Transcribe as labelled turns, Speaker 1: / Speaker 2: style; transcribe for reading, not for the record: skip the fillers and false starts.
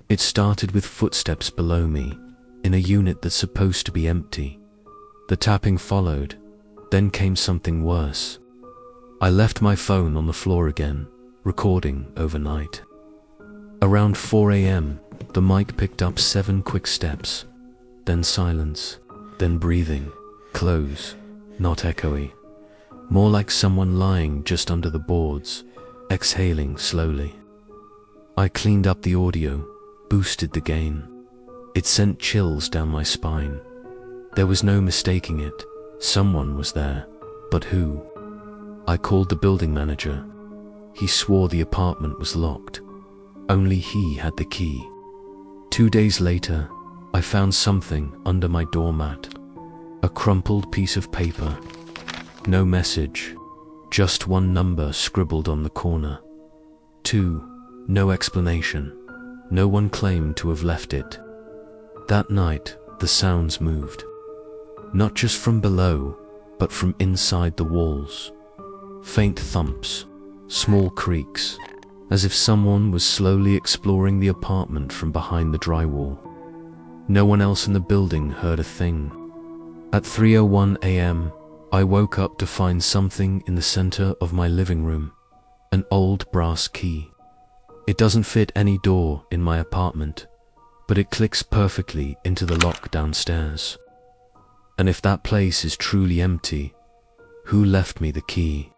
Speaker 1: It started with footsteps below me, in a unit that's supposed to be empty. The tapping followed, then came something worse. I left my phone on the floor again, recording overnight. Around 4 a.m., the mic picked up 7 quick steps, then silence, then breathing, close, not echoey. More like someone lying just under the boards, exhaling slowly. I cleaned up the audio, boosted the gain. It sent chills down my spine. There was no mistaking it. Someone was there, but who? I called the building manager. He swore the apartment was locked. Only he had the key. 2 days later, I found something under my doormat. A crumpled piece of paper. No message, just one number scribbled on the corner. 2, no explanation. No one claimed to have left it. That night, the sounds moved. Not just from below, but from inside the walls. Faint thumps, small creaks, as if someone was slowly exploring the apartment from behind the drywall. No one else in the building heard a thing. At 3:01 a.m., I woke up to find something in the center of my living room, an old brass key. It doesn't fit any door in my apartment, but it clicks perfectly into the lock downstairs. And if that place is truly empty, who left me the key?